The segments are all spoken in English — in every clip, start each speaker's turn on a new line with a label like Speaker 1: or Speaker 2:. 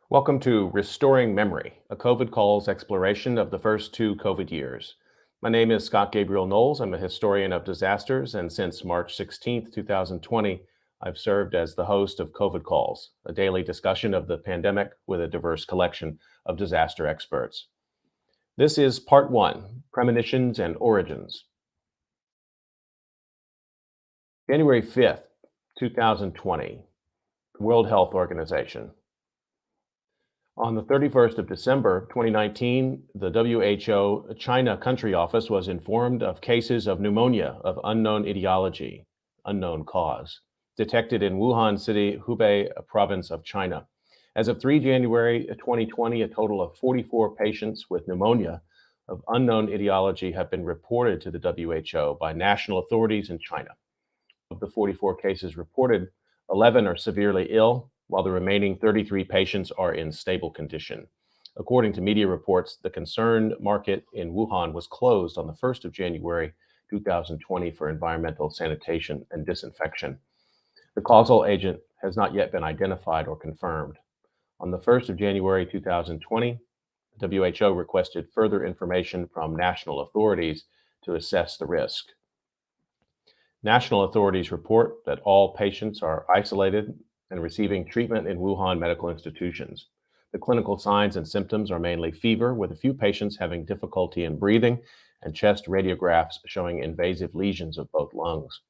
Speaker 1: Welcome to Restoring Memory, a COVID calls exploration of the first two COVID years. My name is Scott Gabriel Knowles. I'm a historian of disasters, and since March 16th, 2020, I've served as the host of COVID Calls, a daily discussion of the pandemic with a diverse collection of disaster experts. This is part one, Premonitions and Origins. January 5th, 2020, World Health Organization. On the 31st of December 2019, the WHO China country office was informed of cases of pneumonia of unknown etiology, unknown cause, detected in Wuhan City, Hubei province of China. As of 3 January 2020, a total of 44 patients with pneumonia of unknown etiology have been reported to the WHO by national authorities in China. Of the 44 cases reported, 11 are severely ill, while the remaining 33 patients are in stable condition. According to media reports, the concerned market in Wuhan was closed on the 1st of January 2020 for environmental sanitation and disinfection. The causal agent has not yet been identified or confirmed. On the 1st of January 2020, the WHO requested further information from national authorities to assess the risk. National authorities report that all patients are isolated and receiving treatment in Wuhan medical institutions. The clinical signs and symptoms are mainly fever, with a few patients having difficulty in breathing and chest radiographs showing invasive lesions of both lungs.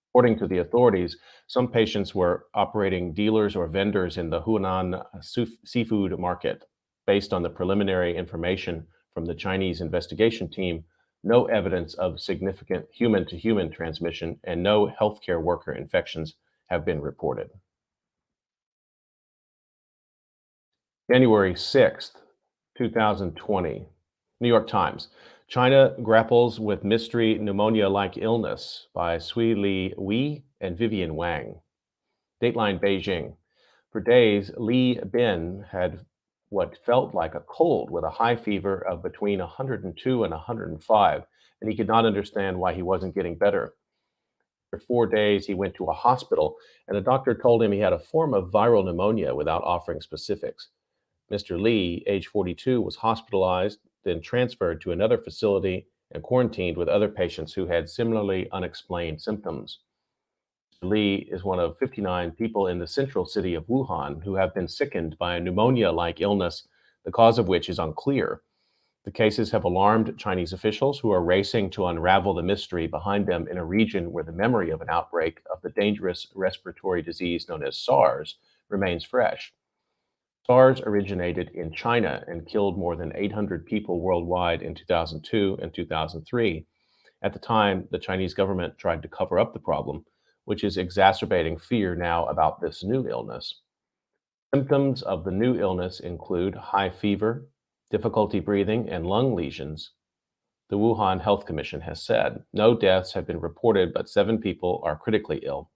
Speaker 1: According to the authorities, some patients were operating dealers or vendors in the Hunan seafood market. Based on the preliminary information from the Chinese investigation team, no evidence of significant human-to-human transmission and no healthcare worker infections have been reported. January 6th, 2020, New York Times. China grapples with mystery pneumonia-like illness by Sui Li Wei and Vivian Wang. Dateline Beijing. For days, Li Bin had what felt like a cold with a high fever of between 102 and 105, and he could not understand why he wasn't getting better. For 4 days, he went to a hospital, and a doctor told him he had a form of viral pneumonia without offering specifics. Mr. Li, age 42, was hospitalized, then transferred to another facility and quarantined with other patients who had similarly unexplained symptoms. Mr. Li is one of 59 people in the central city of Wuhan who have been sickened by a pneumonia-like illness, the cause of which is unclear. The cases have alarmed Chinese officials who are racing to unravel the mystery behind them in a region where the memory of an outbreak of the dangerous respiratory disease known as SARS remains fresh. SARS originated in China and killed more than 800 people worldwide in 2002 and 2003. At the time, the Chinese government tried to cover up the problem, which is exacerbating fear now about this new illness. Symptoms of the new illness include high fever, difficulty breathing, and lung lesions. The Wuhan Health Commission has said no deaths have been reported, but 7 people are critically ill.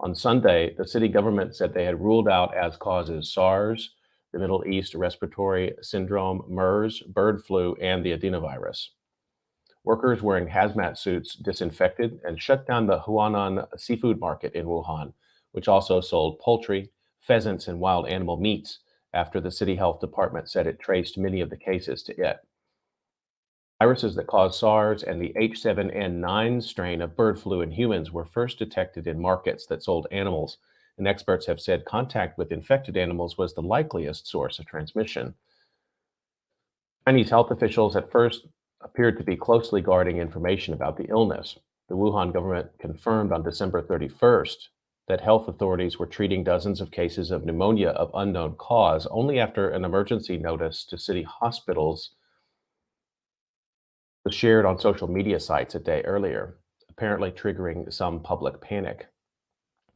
Speaker 1: On Sunday, the city government said they had ruled out as causes SARS, the Middle East Respiratory Syndrome, MERS, bird flu, and the adenovirus. Workers wearing hazmat suits disinfected and shut down the Huanan seafood market in Wuhan, which also sold poultry, pheasants, and wild animal meats after the city health department said it traced many of the cases to it. Viruses that cause SARS and the H7N9 strain of bird flu in humans were first detected in markets that sold animals, and experts have said contact with infected animals was the likeliest source of transmission. Chinese health officials at first appeared to be closely guarding information about the illness. The Wuhan government confirmed on December 31st that health authorities were treating dozens of cases of pneumonia of unknown cause only after an emergency notice to city hospitals was shared on social media sites a day earlier, apparently triggering some public panic.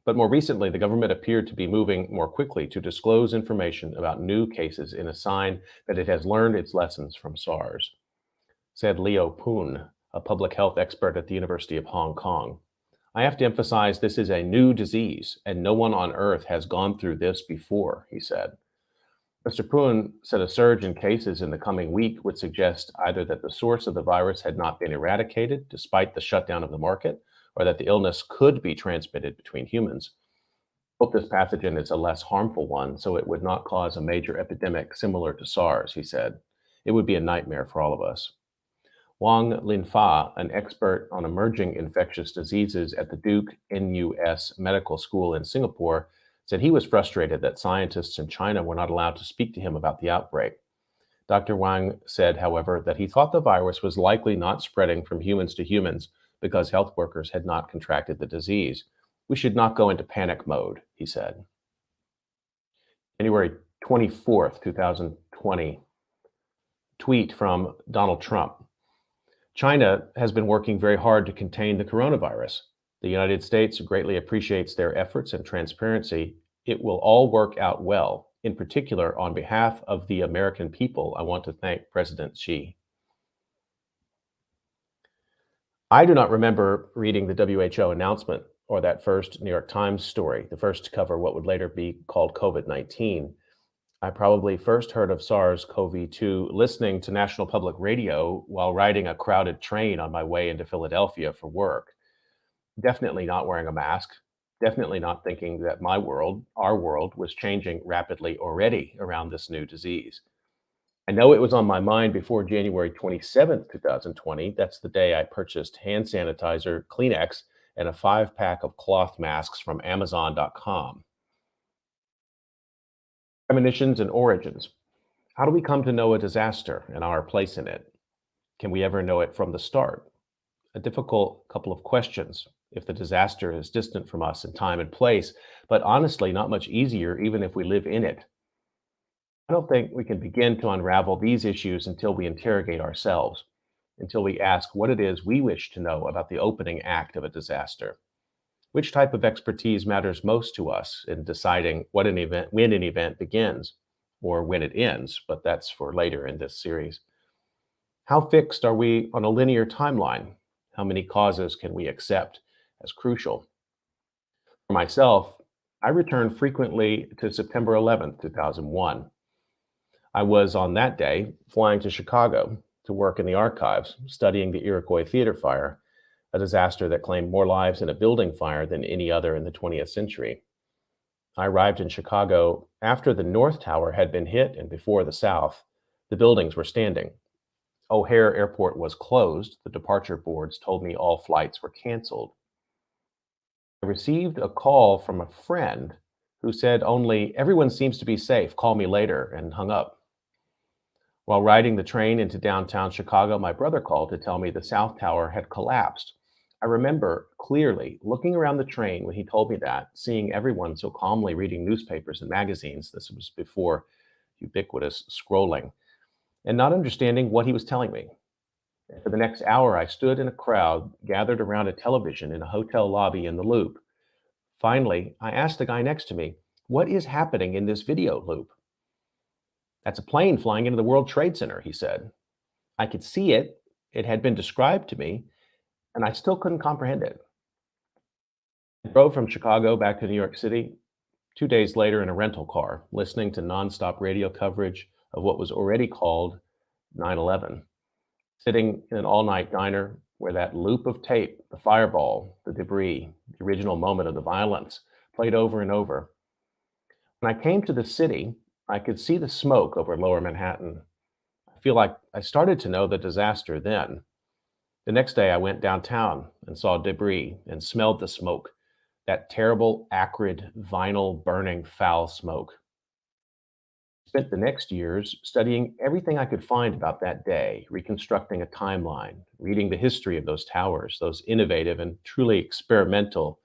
Speaker 1: But more recently, the government appeared to be moving more quickly to disclose information about new cases in a sign that it has learned its lessons from SARS, said Leo Poon, a public health expert at the University of Hong Kong. I have to emphasize this is a new disease, and no one on Earth has gone through this before, he said. Mr. Poon said a surge in cases in the coming week would suggest either that the source of the virus had not been eradicated despite the shutdown of the market, or that the illness could be transmitted between humans. Hope this pathogen is a less harmful one so it would not cause a major epidemic similar to SARS, he said. It would be a nightmare for all of us. Wang Linfa, an expert on emerging infectious diseases at the Duke NUS Medical School in Singapore, said he was frustrated that scientists in China were not allowed to speak to him about the outbreak. Dr. Wang said, however, that he thought the virus was likely not spreading from humans to humans because health workers had not contracted the disease. We should not go into panic mode, he said. January 24th, 2020, tweet from Donald Trump. China has been working very hard to contain the coronavirus. The United States greatly appreciates their efforts and transparency. It will all work out well. In particular, on behalf of the American people, I want to thank President Xi. I do not remember reading the WHO announcement or that first New York Times story, the first to cover what would later be called COVID-19. I probably first heard of SARS-CoV-2 listening to National Public Radio while riding a crowded train on my way into Philadelphia for work. Definitely not wearing a mask, definitely not thinking that my world, our world, was changing rapidly already around this new disease. I know it was on my mind before January 27th, 2020. That's the day I purchased hand sanitizer, Kleenex, and a 5-pack of cloth masks from Amazon.com. Premonitions and Origins. How do we come to know a disaster and our place in it? Can we ever know it from the start? A difficult couple of questions if the disaster is distant from us in time and place, but honestly, not much easier even if we live in it. I don't think we can begin to unravel these issues until we interrogate ourselves, until we ask what it is we wish to know about the opening act of a disaster. Which type of expertise matters most to us in deciding when an event begins or when it ends, but that's for later in this series. How fixed are we on a linear timeline? How many causes can we accept as crucial? For myself, I return frequently to September 11th, 2001. I was on that day flying to Chicago to work in the archives, studying the Iroquois Theater fire, a disaster that claimed more lives in a building fire than any other in the 20th century. I arrived in Chicago after the North Tower had been hit and before the South. The buildings were standing. O'Hare Airport was closed. The departure boards told me all flights were canceled. I received a call from a friend who said only, "Everyone seems to be safe, call me later," and hung up. While riding the train into downtown Chicago, my brother called to tell me the South Tower had collapsed. I remember clearly looking around the train when he told me that, seeing everyone so calmly reading newspapers and magazines. This was before ubiquitous scrolling, and not understanding what he was telling me. And for the next hour, I stood in a crowd gathered around a television in a hotel lobby in the loop. Finally, I asked the guy next to me, "What is happening in this video loop?" "That's a plane flying into the World Trade Center," he said. I could see it. It had been described to me, and I still couldn't comprehend it. I drove from Chicago back to New York City 2 days later in a rental car, listening to nonstop radio coverage of what was already called 9/11, sitting in an all night diner where that loop of tape, the fireball, the debris, the original moment of the violence, played over and over. When I came to the city, I could see the smoke over lower Manhattan. I feel like I started to know the disaster then. The next day, I went downtown and saw debris and smelled the smoke, that terrible, acrid, vinyl burning, foul smoke. Spent the next years studying everything I could find about that day, reconstructing a timeline, reading the history of those towers, those innovative and truly experimental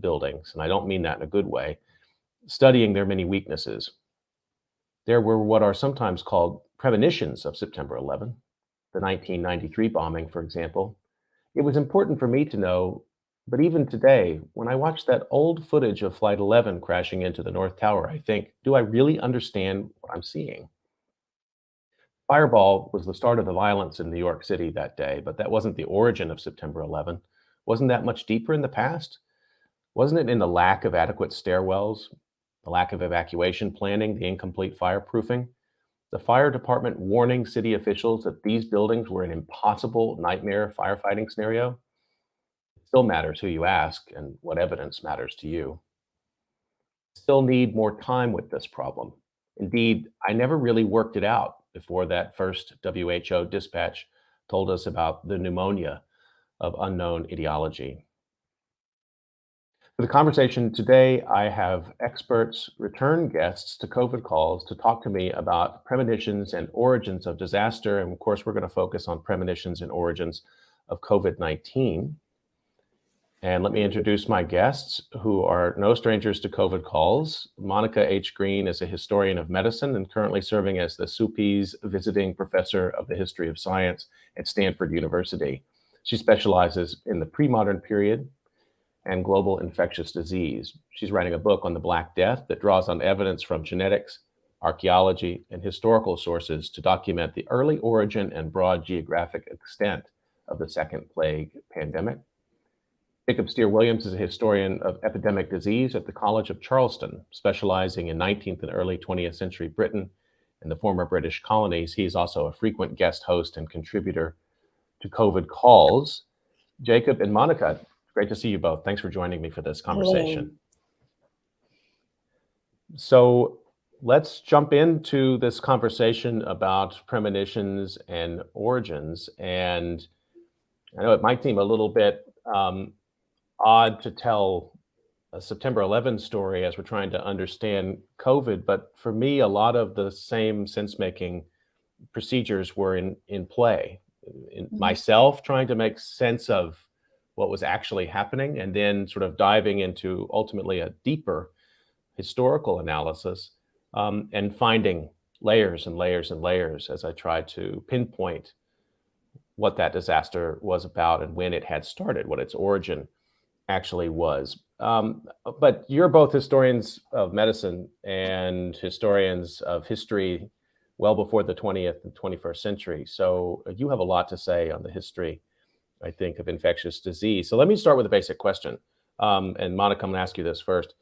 Speaker 1: buildings. And I don't mean that in a good way, studying their many weaknesses. There were what are sometimes called premonitions of September 11, the 1993 bombing, for example. It was important for me to know, but even today, when I watch that old footage of Flight 11 crashing into the North Tower, I think, do I really understand what I'm seeing? Fireball was the start of the violence in New York City that day, but that wasn't the origin of September 11. Wasn't that much deeper in the past? Wasn't it in the lack of adequate stairwells, the lack of evacuation planning, the incomplete fireproofing? The fire department warning city officials that these buildings were an impossible nightmare firefighting scenario? It still matters who you ask and what evidence matters to you. still need more time with this problem. Indeed, I never really worked it out before that first WHO dispatch told us about the pneumonia of unknown etiology. For the conversation today, I have experts, return guests to COVID calls to talk to me about premonitions and origins of disaster. And of course, we're going to focus on premonitions and origins of COVID-19. And let me introduce my guests, who are no strangers to COVID calls. Monica H. Green is a historian of medicine and currently serving as the SUPES Visiting Professor of the History of Science at Stanford University. She specializes in the pre-modern period and global infectious disease. She's writing a book on the Black Death that draws on evidence from genetics, archaeology, and historical sources to document the early origin and broad geographic extent of the Second Plague pandemic. Jacob Steer Williams is a historian of epidemic disease at the College of Charleston, specializing in 19th and early 20th century Britain and the former British colonies. He's also a frequent guest host and contributor to COVID Calls. Jacob and Monica, great to see you both. Thanks for joining me for this conversation.
Speaker 2: Hello.
Speaker 1: So let's jump into this conversation about premonitions and origins. And I know it might seem a little bit odd to tell a September 11 story as we're trying to understand COVID, but for me, a lot of the same sense-making procedures were in play. In myself, trying to make sense of what was actually happening, and then sort of diving into ultimately a deeper historical analysis, and finding layers and layers and layers as I tried to pinpoint what that disaster was about and when it had started, what its origin actually was. But you're both historians of medicine and historians of history well before the 20th and 21st century. So you have a lot to say on the history, I think, of infectious disease. So let me start with a basic question. And Monica, I'm going to ask you this first.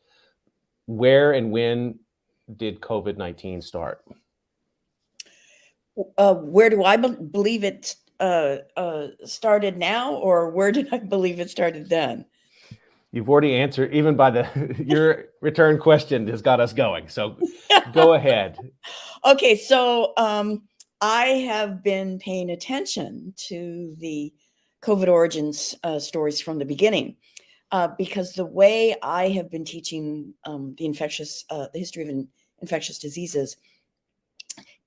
Speaker 1: Where and when did COVID-19 start?
Speaker 2: Where do I believe it started now, or where did I believe it started then?
Speaker 1: You've already answered, even by your return question has got us going. So go ahead.
Speaker 2: Okay, so I have been paying attention to the COVID origins stories from the beginning, because the way I have been teaching the history of infectious diseases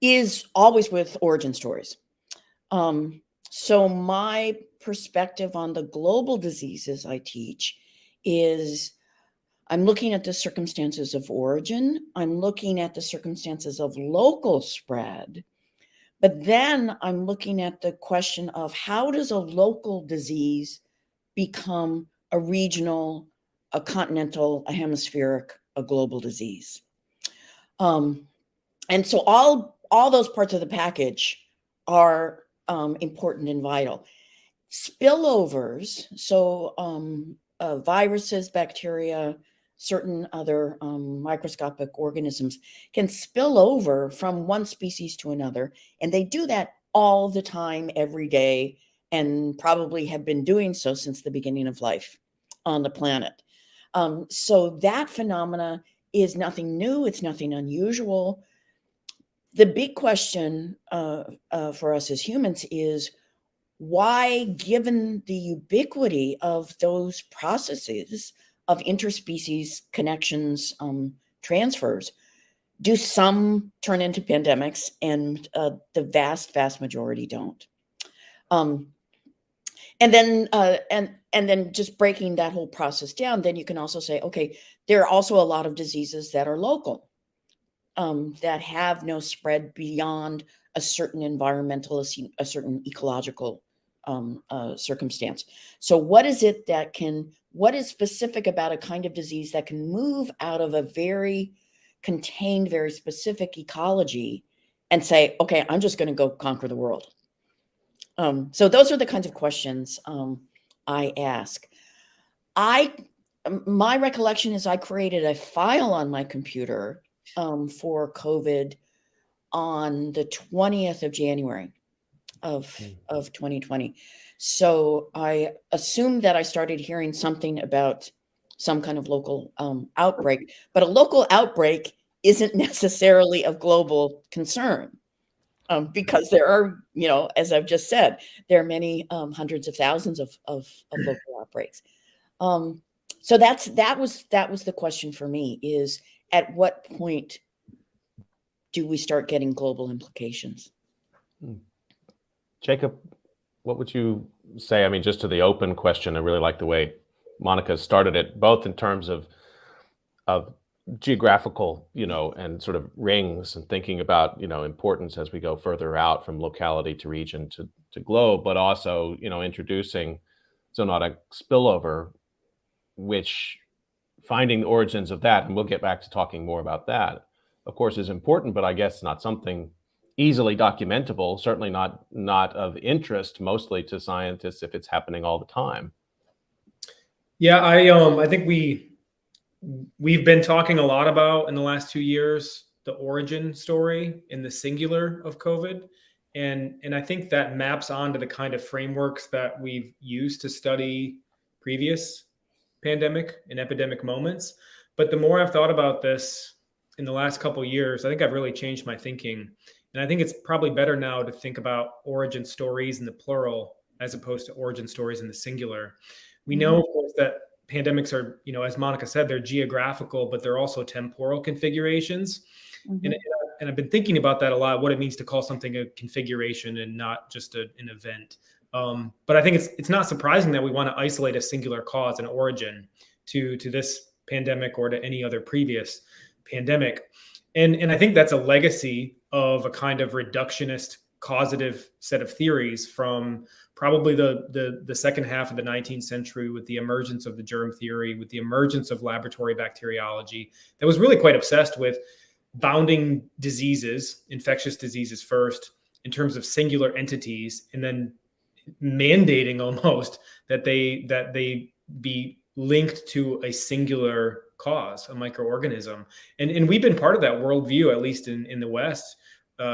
Speaker 2: is always with origin stories. So my perspective on the global diseases I teach is I'm looking at the circumstances of origin. I'm looking at the circumstances of local spread. But then I'm looking at the question of how does a local disease become a regional, a continental, a hemispheric, a global disease? And so all those parts of the package are important and vital. Spillovers, so viruses, bacteria, certain other microscopic organisms can spill over from one species to another, and they do that all the time, every day, and probably have been doing so since the beginning of life on the planet. So that phenomena is nothing new. It's nothing unusual. The big question for us as humans is why, given the ubiquity of those processes of interspecies connections, transfers, do some turn into pandemics and the vast majority don't? And then just breaking that whole process down, then you can also say, okay, there are also a lot of diseases that are local, that have no spread beyond a certain environmental, a certain ecological circumstance. So what is specific about a kind of disease that can move out of a very contained, very specific ecology and say, okay, I'm just going to go conquer the world? So those are the kinds of questions I ask. My recollection is I created a file on my computer for COVID on the 20th of January of 2020. So I assumed that I started hearing something about some kind of local outbreak. But a local outbreak isn't necessarily of global concern, because there are, as I've just said, there are many hundreds of thousands of local outbreaks. So that was the question for me, is at what point do we start getting global implications?
Speaker 1: Jacob, what would you say? I mean, just to the open question, I really like the way Monica started it, both in terms of geographical, and sort of rings, and thinking about, importance as we go further out from locality to region to globe, but also, introducing zoonotic spillover, which finding the origins of that, and we'll get back to talking more about that, of course, is important, but I guess not something easily documentable, certainly not of interest mostly to scientists if it's happening all the time.
Speaker 3: Yeah, I think we've been talking a lot about, in the last 2 years, the origin story in the singular of COVID. And I think that maps onto the kind of frameworks that we've used to study previous pandemic and epidemic moments. But the more I've thought about this in the last couple of years, I think I've really changed my thinking. And I think it's probably better now to think about origin stories in the plural as opposed to origin stories in the singular. We know, of course, that pandemics are, as Monica said, they're geographical, but they're also temporal configurations. And I've been thinking about that a lot, what it means to call something a configuration and not just an event. But I think it's not surprising that we want to isolate a singular cause and origin to this pandemic or to any other previous pandemic. And I think that's a legacy of a kind of reductionist causative set of theories from probably the second half of the 19th century, with the emergence of the germ theory, with the emergence of laboratory bacteriology, that was really quite obsessed with bounding diseases, infectious diseases first, in terms of singular entities, and then mandating almost that they be linked to a singular cause, a microorganism. And we've been part of that worldview, at least in the West,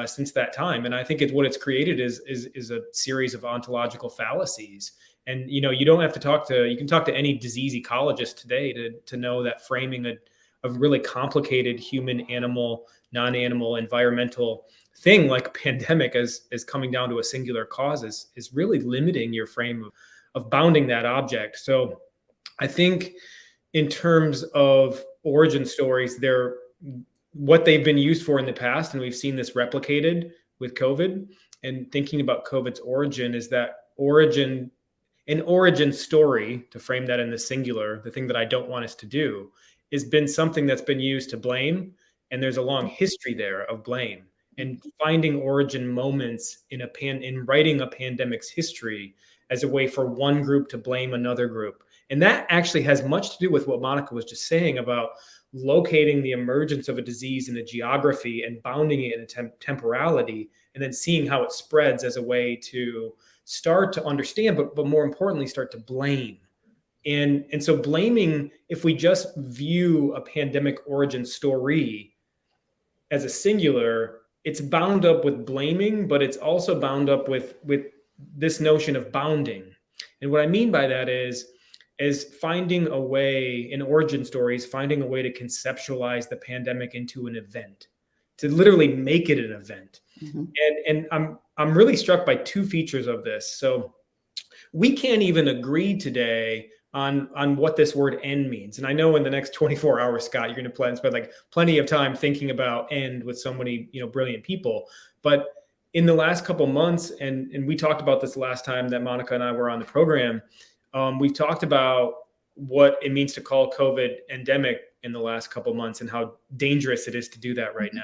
Speaker 3: since that time. And I think what it's created is a series of ontological fallacies. And, you don't have to you can talk to any disease ecologist today to know that framing a really complicated human, animal, non-animal, environmental thing like a pandemic is coming down to a singular cause is really limiting your frame of bounding that object. So I think in terms of origin stories, they're what they've been used for in the past, and we've seen this replicated with COVID. And thinking about COVID's origin is that an origin story, to frame that in the singular, the thing that I don't want us to do, has been something that's been used to blame. And there's a long history there of blame. And finding origin moments in writing a pandemic's history as a way for one group to blame another group. And that actually has much to do with what Monica was just saying about locating the emergence of a disease in a geography and bounding it in a temporality, and then seeing how it spreads as a way to start to understand, but more importantly, start to blame. And so blaming, if we just view a pandemic origin story as a singular, it's bound up with blaming, but it's also bound up with this notion of bounding. And what I mean by that is finding a way in origin stories, finding a way to conceptualize the pandemic into an event, to literally make it an event. And I'm really struck by two features of this. So we can't even agree today on what this word end means. And I know in the next 24 hours, Scott, you're going to spend like plenty of time thinking about end with so many, brilliant people. But in the last couple months, and we talked about this last time that Monica and I were on the program, we've talked about what it means to call COVID endemic in the last couple months and how dangerous it is to do that right now.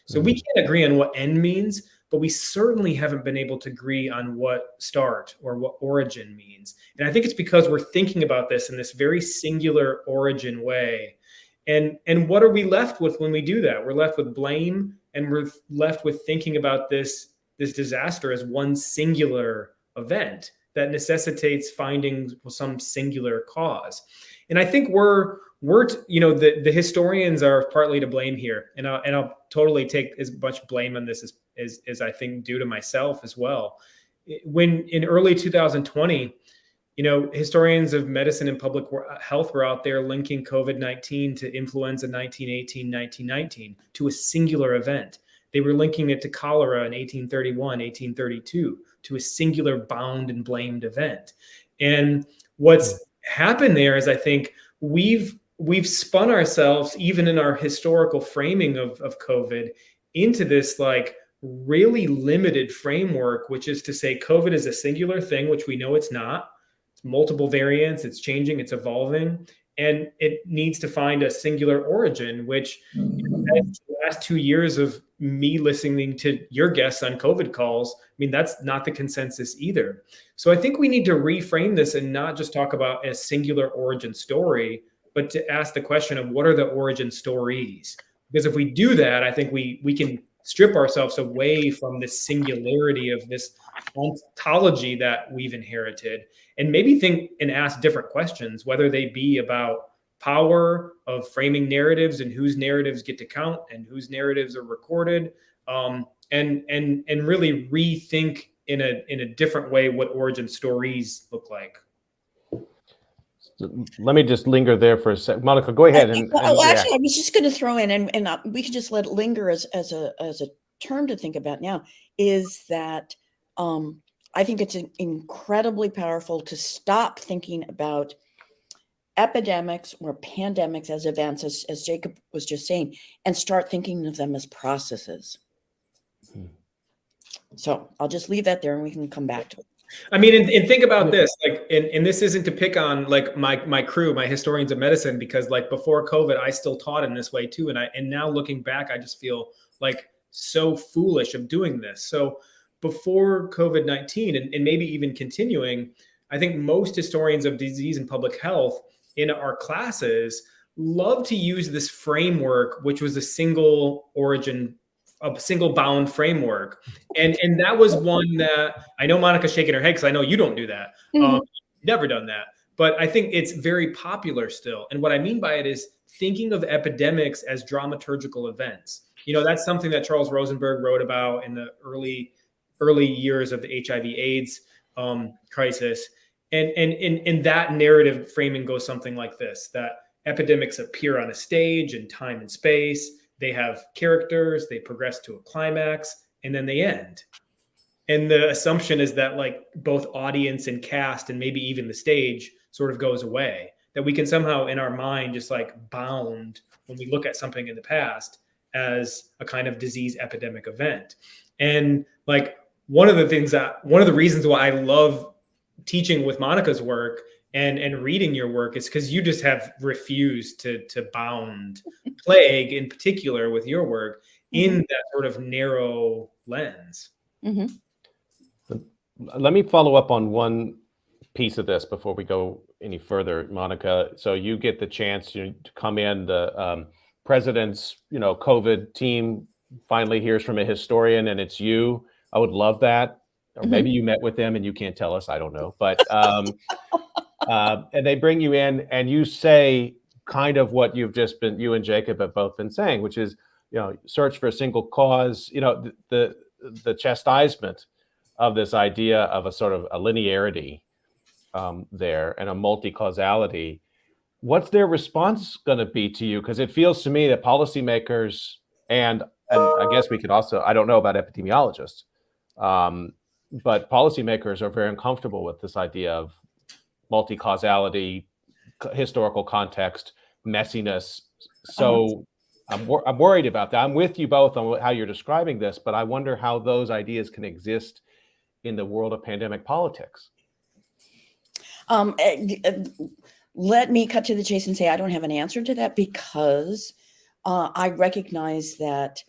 Speaker 3: So we can't agree on what end means, but we certainly haven't been able to agree on what start or what origin means. And I think it's because we're thinking about this in this very singular origin way. And what are we left with when we do that? We're left with blame, and we're left with thinking about this disaster as one singular event that necessitates finding some singular cause. And I think the historians are partly to blame here, and I'll totally take as much blame on this as I think due to myself as well. When in early 2020, historians of medicine and public health were out there linking COVID-19 to influenza 1918, 1919, to a singular event. They were linking it to cholera in 1831, 1832, to a singular bound and blamed event. And what's happened there is, I think we've spun ourselves, even in our historical framing of COVID, into this like really limited framework, which is to say COVID is a singular thing, which we know it's not. It's multiple variants, it's changing, it's evolving, and it needs to find a singular origin, which the last 2 years of me listening to your guests on COVID calls, I mean, that's not the consensus either. So I think we need to reframe this and not just talk about a singular origin story, but to ask the question of what are the origin stories? Because if we do that, I think we can strip ourselves away from this singularity of this ontology that we've inherited, and maybe think and ask different questions, whether they be about power of framing narratives and whose narratives get to count and whose narratives are recorded, and really rethink in a different way what origin stories look like.
Speaker 1: Let me just linger there for a sec. Monica, go ahead.
Speaker 2: Actually, I was just going to throw in, and we can just let it linger as a term to think about now, is that I think it's incredibly powerful to stop thinking about epidemics or pandemics as events, as Jacob was just saying, and start thinking of them as processes. So I'll just leave that there and we can come back to it.
Speaker 3: I mean, and think about this, like, and this isn't to pick on like my crew, my historians of medicine, because like before COVID, I still taught in this way too. And now looking back, I just feel like so foolish of doing this. So before COVID-19 and maybe even continuing, I think most historians of disease and public health in our classes love to use this framework, which was a single origin, a single bound framework. And that was one that I know Monica's shaking her head because I know you don't do that. Never done that. But I think it's very popular still. And what I mean by it is thinking of epidemics as dramaturgical events. That's something that Charles Rosenberg wrote about in the early years of the HIV/AIDS crisis. And that narrative framing goes something like this, that epidemics appear on a stage in time and space. They have characters, they progress to a climax, and then they end. And the assumption is that like both audience and cast and maybe even the stage sort of goes away, that we can somehow in our mind just like bound when we look at something in the past as a kind of disease epidemic event. And like one of the reasons why I love teaching with Monica's work and reading your work is because you just have refused to bound plague in particular with your work in that sort of narrow lens.
Speaker 1: Let me follow up on one piece of this before we go any further, Monica. So you get the chance to come in, the president's COVID team finally hears from a historian and it's you. I would love that. Or maybe you met with them and you can't tell us, I don't know. But and they bring you in and you say kind of what you and Jacob have both been saying, which is, search for a single cause, the chastisement of this idea of a sort of a linearity there and a multi-causality. What's their response going to be to you? Because it feels to me that policymakers and I guess we could also, I don't know about epidemiologists, but policymakers are very uncomfortable with this idea of multi-causality, historical context, messiness. So I'm worried about that. I'm with you both on how you're describing this, but I wonder how those ideas can exist in the world of pandemic politics.
Speaker 2: Let me cut to the chase and say I don't have an answer to that because I recognize that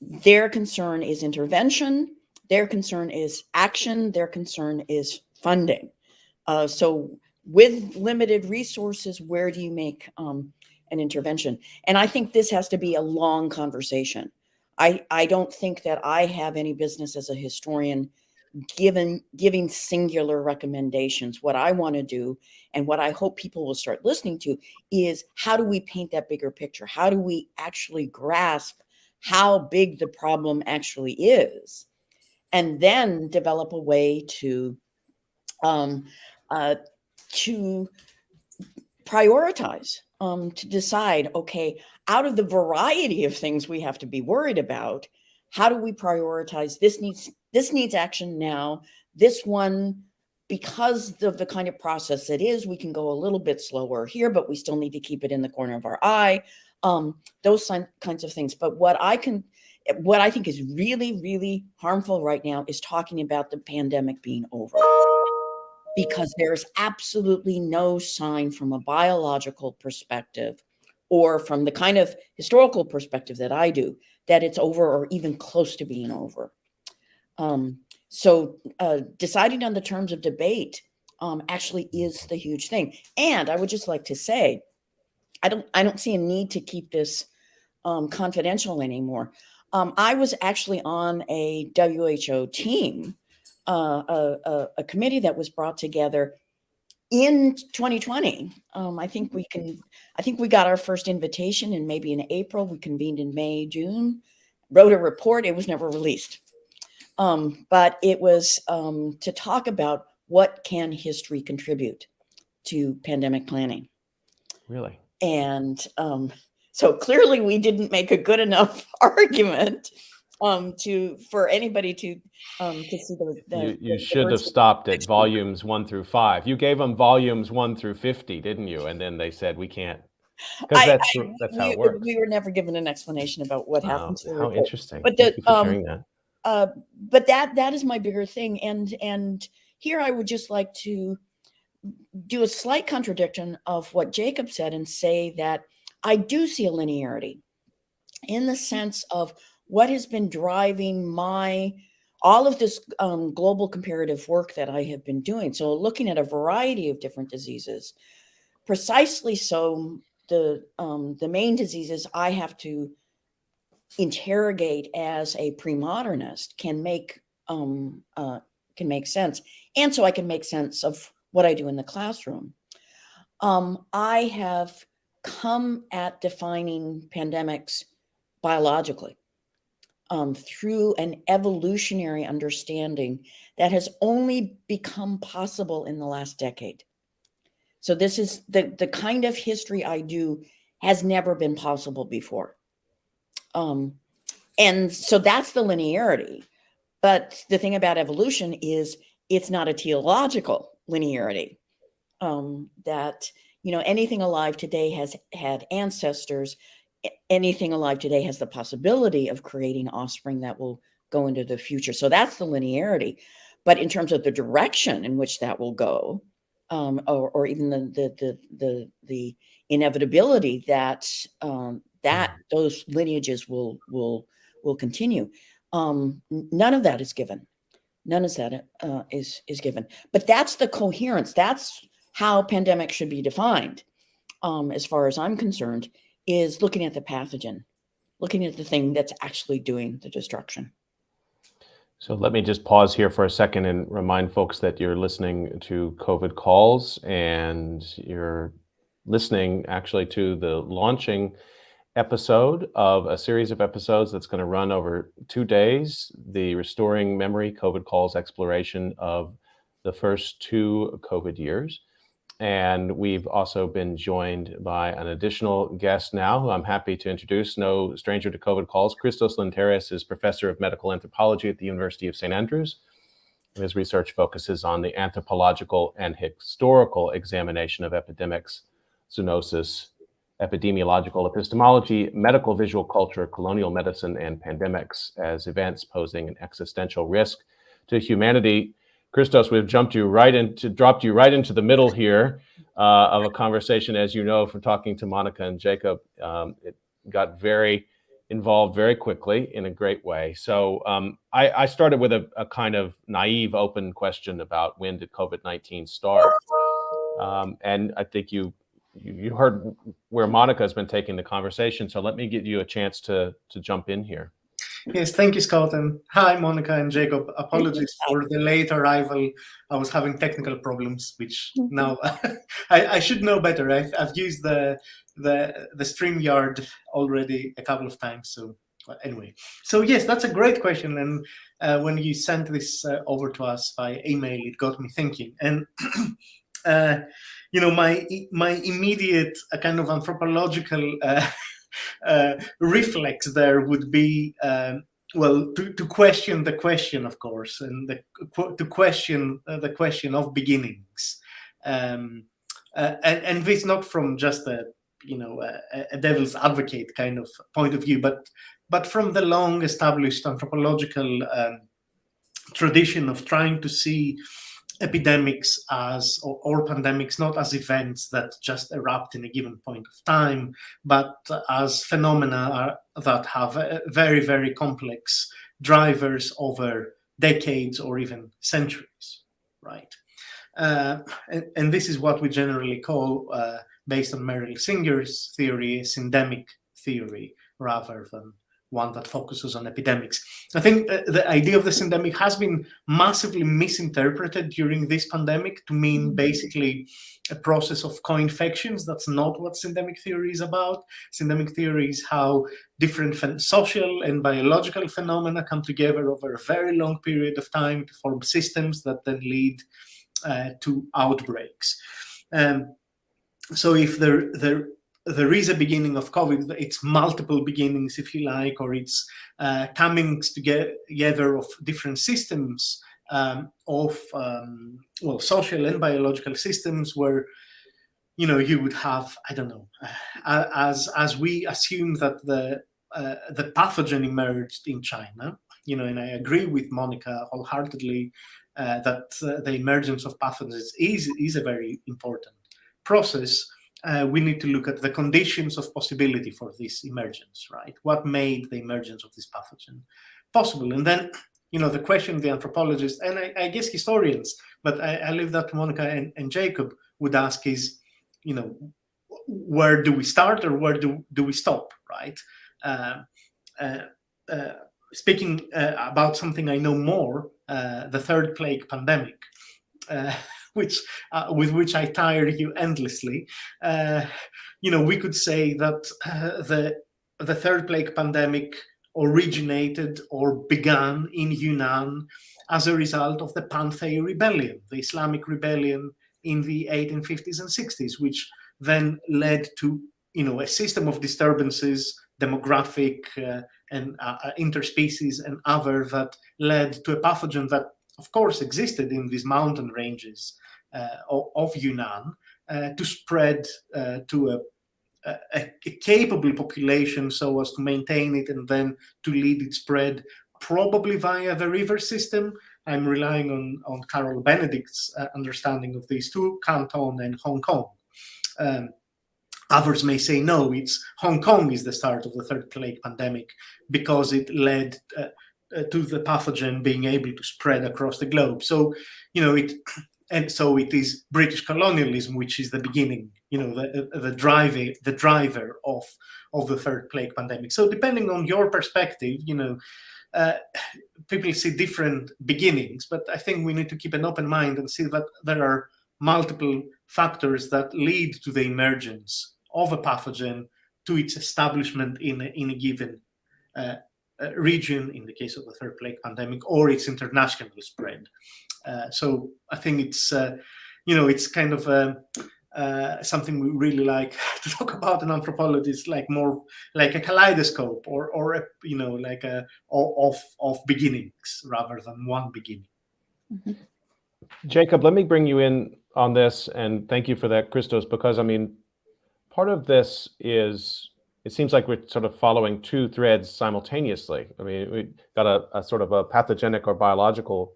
Speaker 2: their concern is intervention, their concern is action, their concern is funding. So with limited resources, where do you make an intervention? And I think this has to be a long conversation. I don't think that I have any business as a historian giving singular recommendations. What I want to do and what I hope people will start listening to is how do we paint that bigger picture? How do we actually grasp how big the problem actually is? And then develop a way to to prioritize, to decide, okay, out of the variety of things we have to be worried about, how do we prioritize? This needs action now. This one, because of the kind of process it is, we can go a little bit slower here, but we still need to keep it in the corner of our eye. Those kinds of things. But what I think is really, really harmful right now is talking about the pandemic being over, because there's absolutely no sign from a biological perspective or from the kind of historical perspective that I do that it's over or even close to being over. So deciding on the terms of debate actually is the huge thing. And I would just like to say, I don't see a need to keep this confidential anymore. I was actually on a WHO team, a committee that was brought together in 2020. I think we got our first invitation in maybe in April. We convened in May, June, wrote a report. It was never released. But it was to talk about what can history contribute to pandemic planning.
Speaker 1: Really?
Speaker 2: And so clearly we didn't make a good enough argument for anybody to see
Speaker 1: you should have stopped at volumes 1 through 5. You gave them volumes 1 through 50, didn't you? And then they said we can't, because that's how it works.
Speaker 2: We were never given an explanation about what happened to the
Speaker 1: how
Speaker 2: report.
Speaker 1: interesting.
Speaker 2: But
Speaker 1: Thank you for sharing that.
Speaker 2: But that is my bigger thing. And here I would just like to do a slight contradiction of what Jacob said and say that I do see a linearity in the sense of what has been driving all of this global comparative work that I have been doing. So looking at a variety of different diseases, precisely so the main diseases I have to interrogate as a pre-modernist can make sense. And so I can make sense of what I do in the classroom. I have come at defining pandemics biologically through an evolutionary understanding that has only become possible in the last decade. So this is the kind of history I do has never been possible before. And so that's the linearity. But the thing about evolution is it's not a teleological linearity. That, anything alive today has had ancestors. Anything alive today has the possibility of creating offspring that will go into the future. So that's the linearity. But in terms of the direction in which that will go, or even the inevitability that those lineages will continue, none of that is given. None of that is given. But that's the coherence. That's how pandemic should be defined, as far as I'm concerned, is looking at the pathogen, looking at the thing that's actually doing the destruction.
Speaker 1: So let me just pause here for a second and remind folks that you're listening to COVID Calls, and you're listening actually to the launching episode of a series of episodes that's going to run over 2 days, the Restoring Memory COVID Calls exploration of the first 2 COVID years. And we've also been joined by an additional guest now, who I'm happy to introduce, no stranger to COVID Calls. Christos Linteris is professor of medical anthropology at the University of St. Andrews. His research focuses on the anthropological and historical examination of epidemics, zoonosis, epidemiological epistemology, medical visual culture, colonial medicine, and pandemics as events posing an existential risk to humanity. Christos, we've dropped you right into the middle here of a conversation. As you know from talking to Monica and Jacob, it got very involved very quickly in a great way. So I started with a kind of naive, open question about when did COVID-19 start, and I think you heard where Monica has been taking the conversation. So let me give you a chance to jump in here.
Speaker 4: Yes, thank you, Scott. And hi, Monica and Jacob. Apologies for the late arrival. I was having technical problems, which now I should know better. I've used the StreamYard already a couple of times. So anyway, so yes, that's a great question. And when you sent this over to us by email, it got me thinking. And my immediate kind of anthropological reflex there would be, to question the question, of course, and to question the question of beginnings, and this not from just a devil's advocate kind of point of view, but from the long established anthropological tradition of trying to see epidemics or pandemics not as events that just erupt in a given point of time, but as phenomena that have very, very complex drivers over decades or even centuries, right? And this is what we generally call, based on Merrill Singer's theory, syndemic theory, rather than one that focuses on epidemics. I think the idea of the syndemic has been massively misinterpreted during this pandemic to mean basically a process of co-infections. That's not what syndemic theory is about. Syndemic theory is how different social and biological phenomena come together over a very long period of time to form systems that then lead to outbreaks. So if there is a beginning of COVID, it's multiple beginnings, if you like, or it's comings together of different systems of social and biological systems where you would have, I don't know, as we assume that the pathogen emerged in China, and I agree with Monica wholeheartedly that the emergence of pathogens is a very important process. We need to look at the conditions of possibility for this emergence, right? What made the emergence of this pathogen possible? And then, the question the anthropologists, and I guess historians, but I leave that to Monica and Jacob, would ask is, where do we start or where do we stop, right? Speaking about something I know more, the third plague pandemic, with which I tire you endlessly. We could say that the third plague pandemic originated or began in Yunnan as a result of the Panthei rebellion, the Islamic rebellion in the 1850s and 60s, which then led to a system of disturbances, demographic and interspecies and other, that led to a pathogen that of course existed in these mountain ranges of Yunnan, to spread to a capable population so as to maintain it and then to lead its spread probably via the river system. I'm relying on Carol Benedict's understanding of these two, Canton and Hong Kong. Others may say, no, it's Hong Kong is the start of the third plague pandemic because it led to the pathogen being able to spread across the globe. So, it is British colonialism which is the beginning, the driver of the third plague pandemic. So depending on your perspective, people see different beginnings, but I think we need to keep an open mind and see that there are multiple factors that lead to the emergence of a pathogen, to its establishment in a given region, in the case of the third plague pandemic, or its international spread. So I think it's it's kind of something we really like to talk about in anthropology. It's like more like a kaleidoscope, or like of beginnings rather than one beginning.
Speaker 2: Mm-hmm.
Speaker 1: Jacob, let me bring you in on this, and thank you for that, Christos, because part of this is, it seems like we're sort of following two threads simultaneously. We got a sort of a pathogenic or biological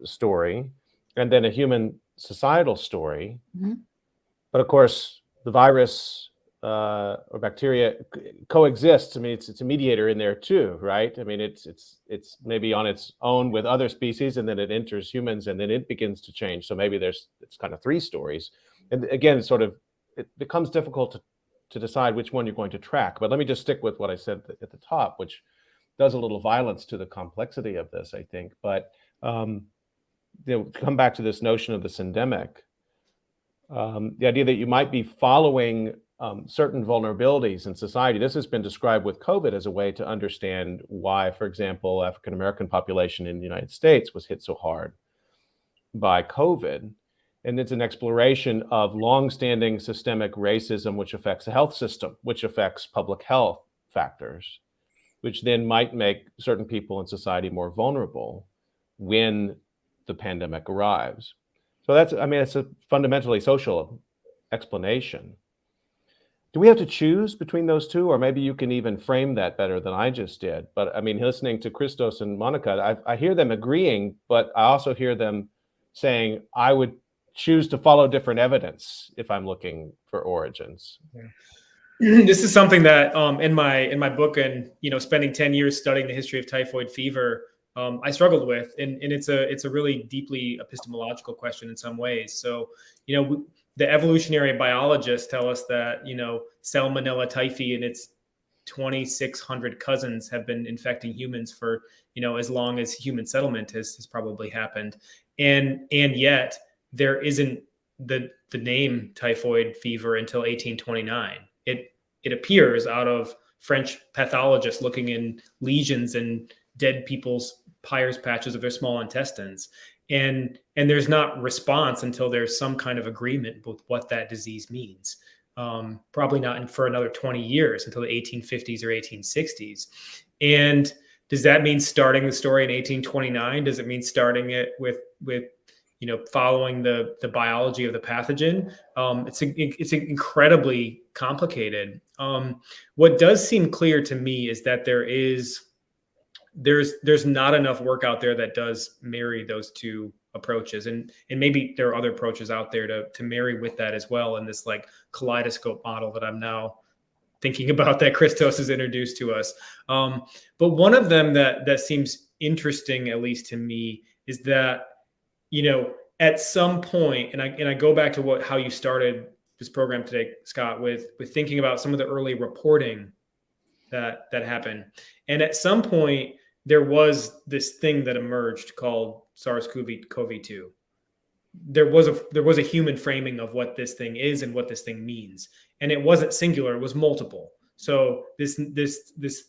Speaker 1: story, and then a human societal story.
Speaker 2: Mm-hmm.
Speaker 1: But of course, the virus or bacteria coexists. It's a mediator in there too, right? It's maybe on its own with other species, and then it enters humans, and then it begins to change. So maybe it's kind of three stories. And again, it becomes difficult to decide which one you're going to track. But let me just stick with what I said at the top, which does a little violence to the complexity of this, I think. But come back to this notion of the syndemic, the idea that you might be following certain vulnerabilities in society. This has been described with COVID as a way to understand why, for example, African-American population in the United States was hit so hard by COVID. And it's an exploration of longstanding systemic racism, which affects the health system, which affects public health factors, which then might make certain people in society more vulnerable when the pandemic arrives. So that's, I mean, it's a fundamentally social explanation. Do we have to choose between those two? Or maybe you can even frame that better than I just did. But I mean, listening to Christos and Monica, I hear them agreeing, but I also hear them saying, I would choose to follow different evidence if I'm looking for origins.
Speaker 3: Yeah. This is something that in my book, and spending 10 years studying the history of typhoid fever, I struggled with, and it's a really deeply epistemological question in some ways. So the evolutionary biologists tell us that Salmonella typhi and its 2,600 cousins have been infecting humans for as long as human settlement has probably happened, and yet there isn't the name typhoid fever until 1829. It appears out of French pathologists looking in lesions and dead people's Peyer's patches of their small intestines. And there's not response until there's some kind of agreement with what that disease means. Probably not for another 20 years until the 1850s or 1860s. And does that mean starting the story in 1829? Does it mean starting it with following the biology of the pathogen? It's incredibly complicated. What does seem clear to me is that there's not enough work out there that does marry those two approaches, and maybe there are other approaches out there to marry with that as well in this like kaleidoscope model that I'm now thinking about that Christos has introduced to us. But one of them that seems interesting, at least to me, is that at some point, and I go back to how you started this program today, Scott, with thinking about some of the early reporting that happened. And at some point, there was this thing that emerged called SARS-CoV-2. There was a human framing of what this thing is and what this thing means. And it wasn't singular, it was multiple. So this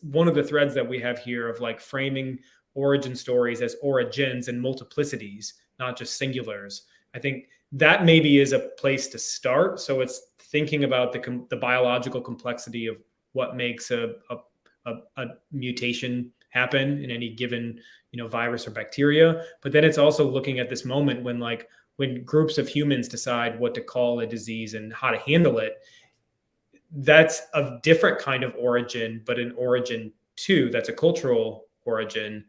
Speaker 3: one of the threads that we have here of like framing origin stories as origins and multiplicities, not just singulars. I think that maybe is a place to start. So it's thinking about the biological complexity of what makes a mutation happen in any given virus or bacteria. But then it's also looking at this moment when groups of humans decide what to call a disease and how to handle it. That's a different kind of origin, but an origin too. That's a cultural origin,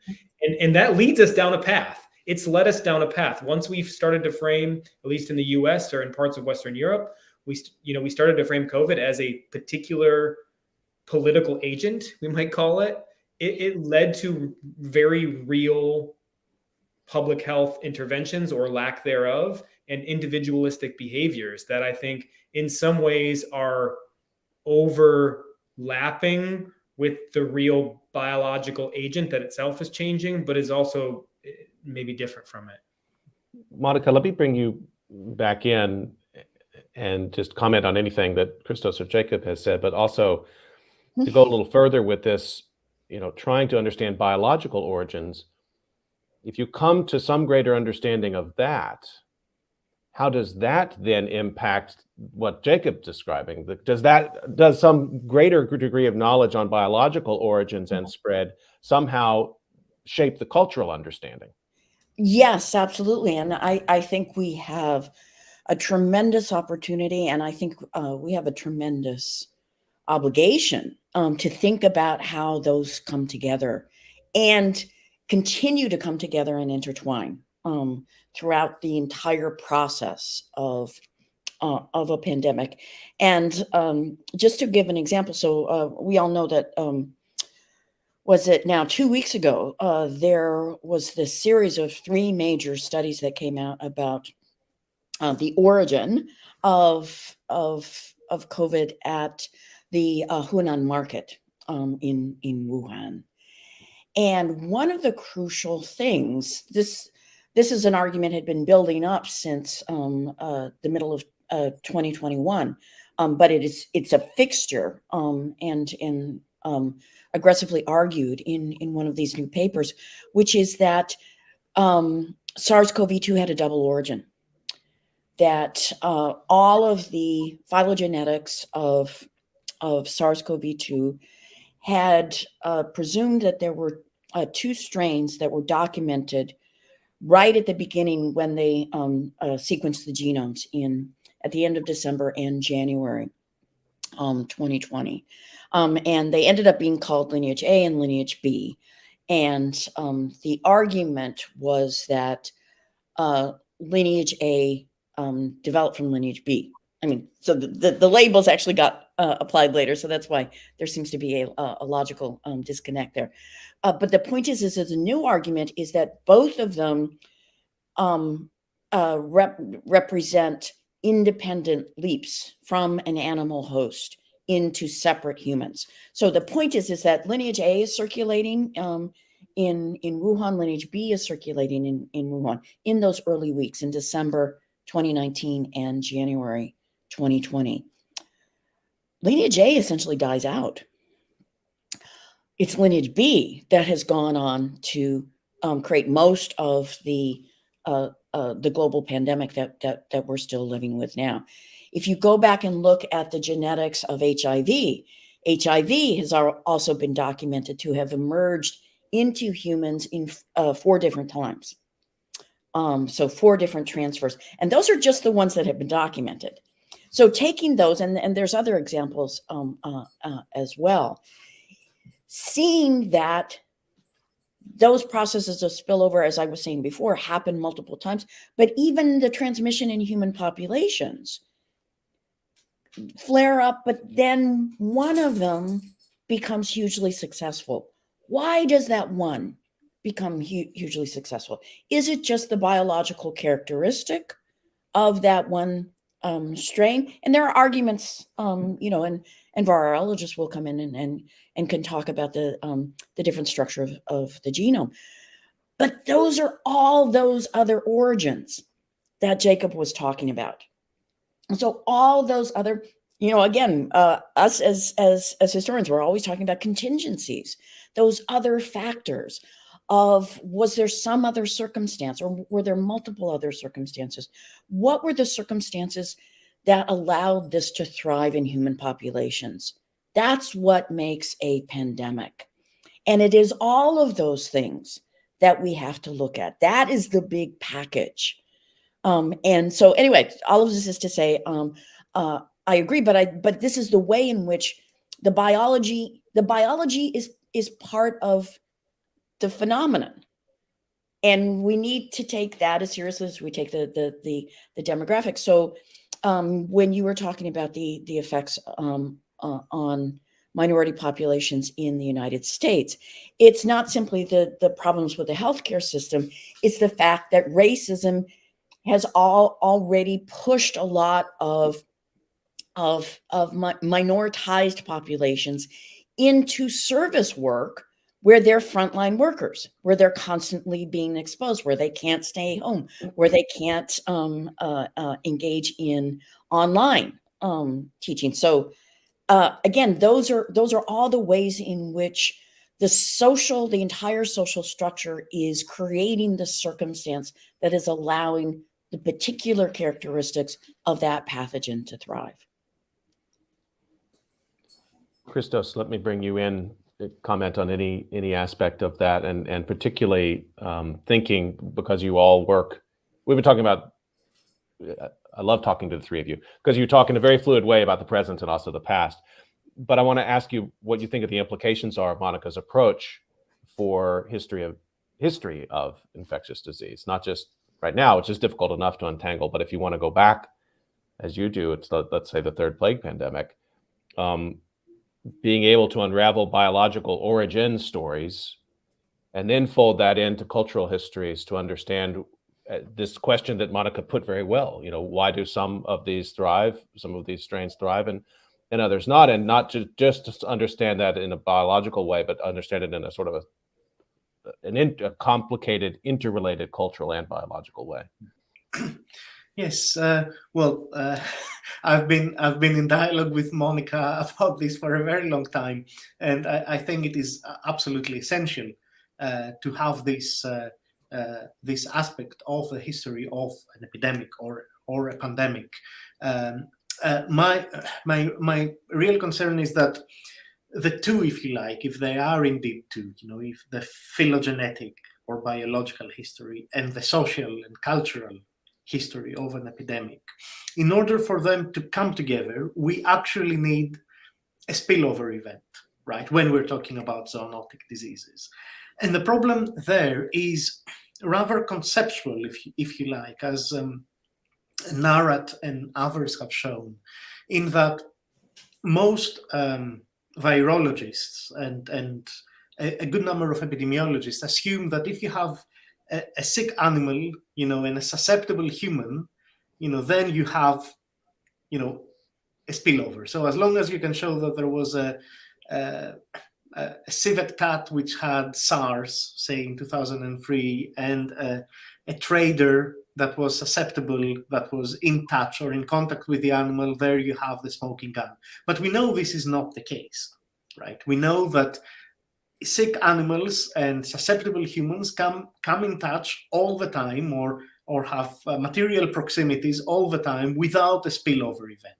Speaker 3: and that leads us down a path. It's led us down a path. Once we've started to frame, at least in the US or in parts of Western Europe, we started to frame COVID as a particular political agent, we might call it. It led to very real public health interventions or lack thereof, and individualistic behaviors that I think in some ways are overlapping with the real biological agent that itself is changing, but is also maybe different from it.
Speaker 1: Monica, let me bring you back in and just comment on anything that Christos or Jacob has said, but also to go a little further with this, trying to understand biological origins. If you come to some greater understanding of that, how does that then impact what Jacob's describing? Does some greater degree of knowledge on biological origins and spread somehow shape the cultural understanding?
Speaker 2: Yes, absolutely. And I think we have a tremendous opportunity, and I think we have a tremendous obligation to think about how those come together and continue to come together and intertwine throughout the entire process of a pandemic. And just to give an example, so we all know that was it now 2 weeks ago, there was this series of 3 major studies that came out about the origin of COVID at the Hunan market in Wuhan. And one of the crucial things, this is an argument had been building up since the middle of 2021, but it's a fixture and aggressively argued in one of these new papers, which is that SARS-CoV-2 had a double origin. that all of the phylogenetics of SARS-CoV-2 had presumed that there were 2 strains that were documented right at the beginning when they sequenced the genomes at the end of December and January 2020. And they ended up being called lineage A and lineage B. And the argument was that lineage A developed from lineage B. I mean, so the labels actually got applied later, so that's why there seems to be a logical disconnect there. But the point is the new argument is that both of them represent independent leaps from an animal host into separate humans. So the point is that lineage A is circulating in Wuhan, lineage B is circulating in Wuhan in those early weeks in December 2019 and January 2020. Lineage A essentially dies out. It's lineage B that has gone on to create most of the global pandemic that we're still living with now. If you go back and look at the genetics of HIV has also been documented to have emerged into humans in 4 different times. So 4 different transfers. And those are just the ones that have been documented. So taking those, and there's other examples as well, seeing that those processes of spillover, as I was saying before, happen multiple times, but even the transmission in human populations flare up, but then one of them becomes hugely successful. Why does that one become hugely successful? Is it just the biological characteristic of that one strain? And there are arguments, and virologists will come in and can talk about the different structure of the genome. But those are all those other origins that Jacob was talking about. So all those other, again, us as historians, we're always talking about contingencies, those other factors of, was there some other circumstance, or were there multiple other circumstances? What were the circumstances that allowed this to thrive in human populations? That's what makes a pandemic. And it is all of those things that we have to look at. That is the big package. And so anyway, all of this is to say, I agree, but this is the way in which the biology is part of the phenomenon. And we need to take that as seriously as we take the demographics. So when you were talking about the effects on minority populations in the United States, it's not simply the problems with the healthcare system, it's the fact that racism has already pushed a lot of minoritized populations into service work, where they're frontline workers, where they're constantly being exposed, where they can't stay home, where they can't engage in online teaching. So again, those are all the ways in which the entire social structure is creating the circumstance that is allowing the particular characteristics of that pathogen to thrive.
Speaker 1: Christos, let me bring you in, comment on any aspect of that, and particularly thinking, because you all work, we've been talking about, I love talking to the 3 of you, because you talk in a very fluid way about the present and also the past. But I want to ask you what you think of the implications are of Monica's approach for history of infectious disease, not just right now, which is difficult enough to untangle, but if you want to go back, as you do, it's let's say the 3rd plague pandemic, being able to unravel biological origin stories and then fold that into cultural histories to understand this question that Monica put very well. Why do some of these thrive, some of these strains thrive, and others not? And not just to understand that in a biological way, but understand it in a sort of a complicated, interrelated cultural and biological way.
Speaker 4: Yes, I've been in dialogue with Monica about this for a very long time, and I think it is absolutely essential to have this aspect of the history of an epidemic or or a pandemic. My real concern is that the two, if you like, if they are indeed two, if the phylogenetic or biological history and the social and cultural history of an epidemic, in order for them to come together, we actually need a spillover event, right? When we're talking about zoonotic diseases. And the problem there is rather conceptual, if you like, as Narat and others have shown, in that most virologists and a good number of epidemiologists assume that if you have a sick animal, and a susceptible human, then you have, a spillover. So as long as you can show that there was a civet cat which had SARS, say in 2003, and a trader that was susceptible, that was in touch or in contact with the animal, there you have the smoking gun. But we know this is not the case, right? We know that sick animals and susceptible humans come in touch all the time, or have material proximities all the time without a spillover event.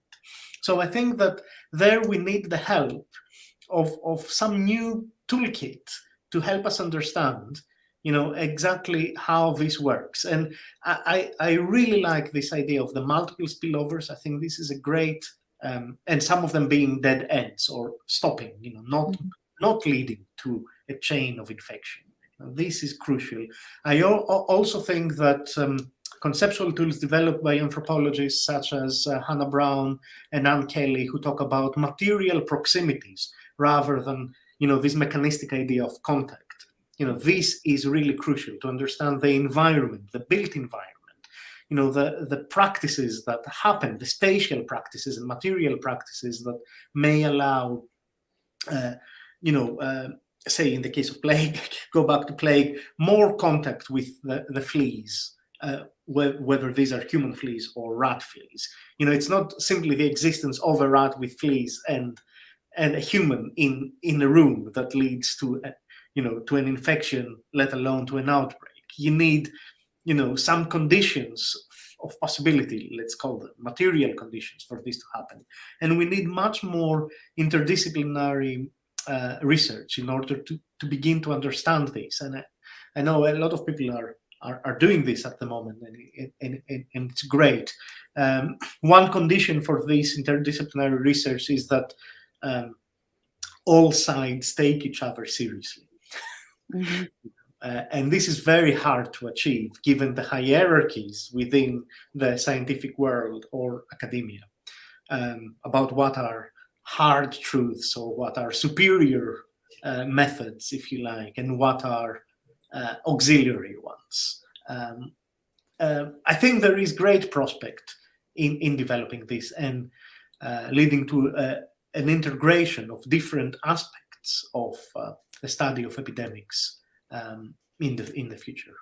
Speaker 4: So I think that there we need the help of some new toolkit to help us understand, exactly how this works. And I really like this idea of the multiple spillovers. I think this is a great, and some of them being dead ends or stopping, not leading to a chain of infection. This is crucial. I also think that conceptual tools developed by anthropologists such as Hannah Brown and Ann Kelly, who talk about material proximities rather than, this mechanistic idea of contact. This is really crucial to understand the environment, the built environment, the practices that happen, the spatial practices and material practices that may allow, say in the case of plague, go back to plague, more contact with the fleas, whether these are human fleas or rat fleas. It's not simply the existence of a rat with fleas and a human in a room that leads to to an infection, let alone to an outbreak. You need, some conditions of possibility, let's call them material conditions, for this to happen. And we need much more interdisciplinary research in order to begin to understand this. And I know a lot of people are doing this at the moment, and it's great. One condition for this interdisciplinary research is that all sides take each other seriously. Mm-hmm. And this is very hard to achieve given the hierarchies within the scientific world or academia about what are hard truths or what are superior methods, if you like, and what are auxiliary ones. I think there is great prospect in developing this and leading to an integration of different aspects of the study of epidemics in the future.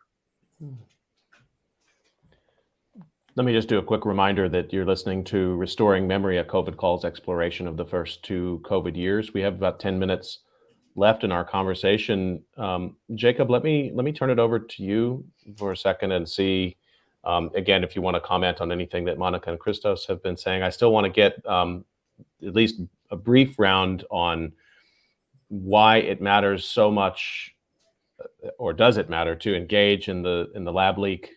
Speaker 1: Let me just do a quick reminder that you're listening to Restoring Memory, a COVID Calls exploration of the first 2 COVID years. We have about 10 minutes left in our conversation. Jacob, let me turn it over to you for a second and see, again, if you want to comment on anything that Monica and Christos have been saying. I still want to get at least a brief round on why it matters so much, or does it matter, to engage in the lab leak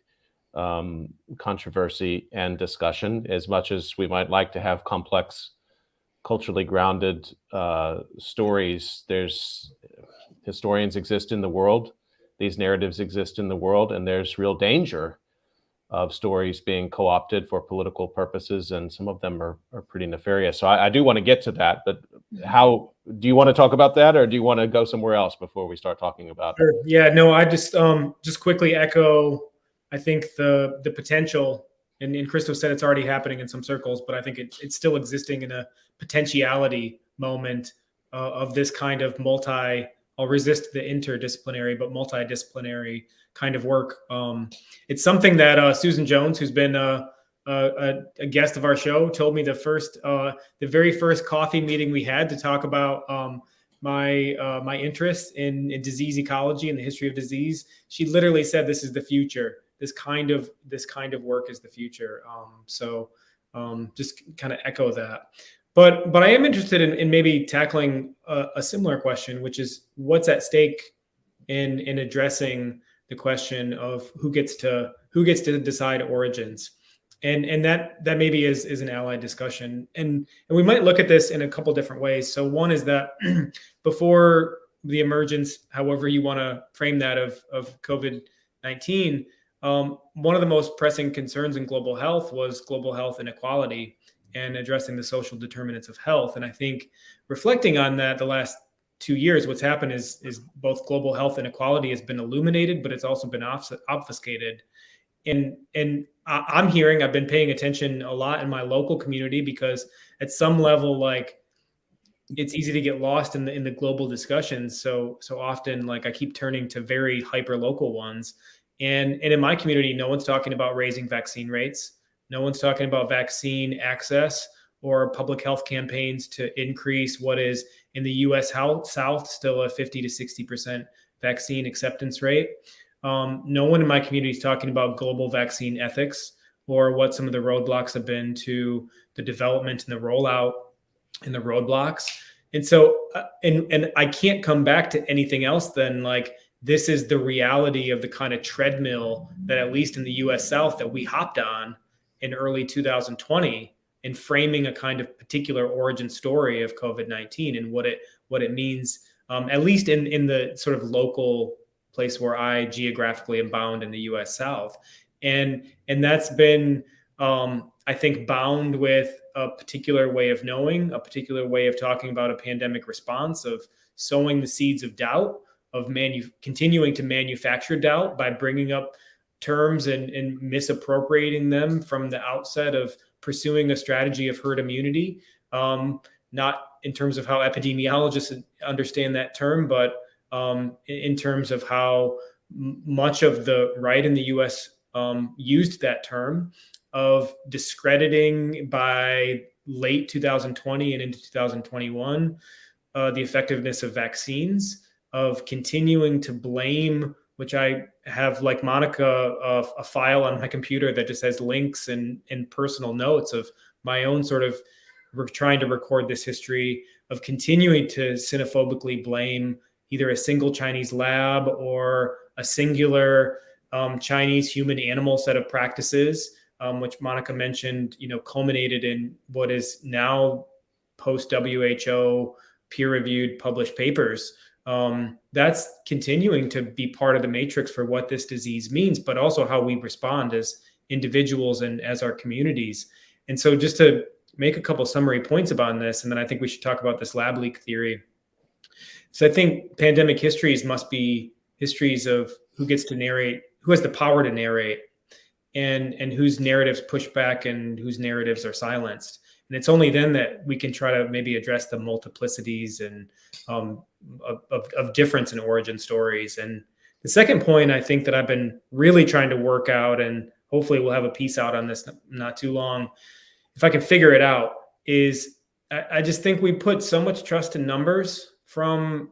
Speaker 1: controversy and discussion, as much as we might like to have complex, culturally grounded stories. There's historians exist in the world, these narratives exist in the world, and there's real danger of stories being co-opted for political purposes, and some of them are pretty nefarious. So I do want to get to that, but how do you want to talk about that, or do you want to go somewhere else before we start talking about
Speaker 3: Sure. Yeah, no, I just quickly echo, I think the potential, and Christo said it's already happening in some circles, but I think it's still existing in a potentiality moment of this kind of I'll resist the interdisciplinary, but multidisciplinary kind of work. It's something that Susan Jones, who's been a guest of our show, told me the very first coffee meeting we had to talk about my interest in disease ecology and the history of disease. She literally said, "This is the future. this kind of work is the future. Just kind of echo that. But I am interested in maybe tackling a similar question, which is what's at stake in addressing the question of who gets to decide origins. And that maybe is an allied discussion. And we might look at this in a couple different ways. So one is that before the emergence, however you want to frame that, of COVID-19, one of the most pressing concerns in global health was global health inequality and addressing the social determinants of health. And I think reflecting on that, the last 2 years, what's happened is both global health inequality has been illuminated, but it's also been obfuscated. And I've been paying attention a lot in my local community, because at some level, like, it's easy to get lost in the global discussions. So often, like, I keep turning to very hyper local ones. And in my community, no one's talking about raising vaccine rates. No one's talking about vaccine access or public health campaigns to increase what is in the U.S. South still a 50 to 60% vaccine acceptance rate. No one in my community is talking about global vaccine ethics or what some of the roadblocks have been to the development and the rollout and the roadblocks. And so, and I can't come back to anything else than, like, this is the reality of the kind of treadmill that, at least in the U.S. South, that we hopped on in early 2020 in framing a kind of particular origin story of COVID-19 and what it means, at least in the sort of local place where I geographically am bound in the U.S. South. And that's been, I think, bound with a particular way of knowing, a particular way of talking about a pandemic response, of sowing the seeds of doubt, of continuing to manufacture doubt by bringing up terms and misappropriating them from the outset of pursuing a strategy of herd immunity, not in terms of how epidemiologists understand that term, but in terms of how much of the right in the U.S. Used that term, of discrediting by late 2020 and into 2021 the effectiveness of vaccines, of continuing to blame, which I have, like Monica, a file on my computer that just has links and personal notes of my own sort of trying to record this history of continuing to xenophobically blame either a single Chinese lab or a singular Chinese human animal set of practices, which Monica mentioned, culminated in what is now post WHO peer-reviewed published papers. That's continuing to be part of the matrix for what this disease means, but also how we respond as individuals and as our communities. And so, just to make a couple summary points about this, and then I think we should talk about this lab leak theory. So I think pandemic histories must be histories of who gets to narrate, who has the power to narrate, and whose narratives push back and whose narratives are silenced. And it's only then that we can try to maybe address the multiplicities and of difference in origin stories. And the second point, I think, that I've been really trying to work out, and hopefully we'll have a piece out on this not too long, if I can figure it out, is I just think we put so much trust in numbers from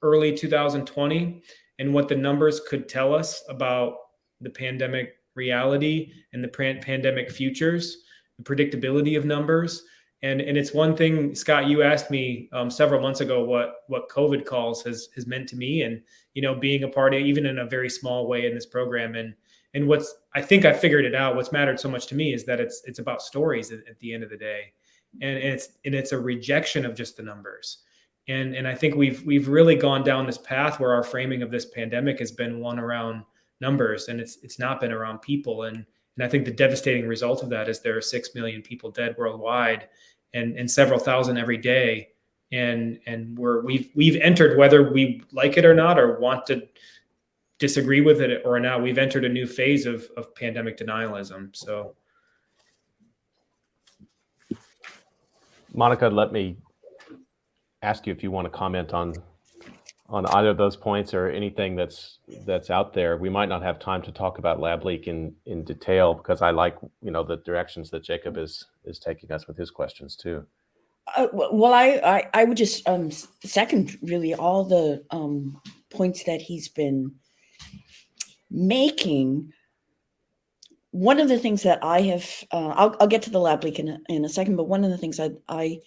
Speaker 3: early 2020 and what the numbers could tell us about the pandemic reality and the pandemic futures, the predictability of numbers. And it's one thing, Scott, you asked me several months ago what COVID calls has meant to me, and being a part of, even in a very small way, in this program. And what's, I think I figured it out, what's mattered so much to me is that it's about stories at the end of the day, and it's a rejection of just the numbers. And I think we've really gone down this path where our framing of this pandemic has been one around numbers, and it's not been around people. And I think the devastating result of that is there are 6 million people dead worldwide, and several thousand every day. And we've entered, whether we like it or not, or want to disagree with it or not, we've entered a new phase of pandemic denialism. So,
Speaker 1: Monica, let me ask you if you want to comment on either of those points or anything that's out there. We might not have time to talk about lab leak in detail, because I like the directions that Jacob is taking us with his questions too.
Speaker 2: Well, I would just second really all the points that he's been making one of the things that I have, I'll get to the lab leak in a second, but one of the things I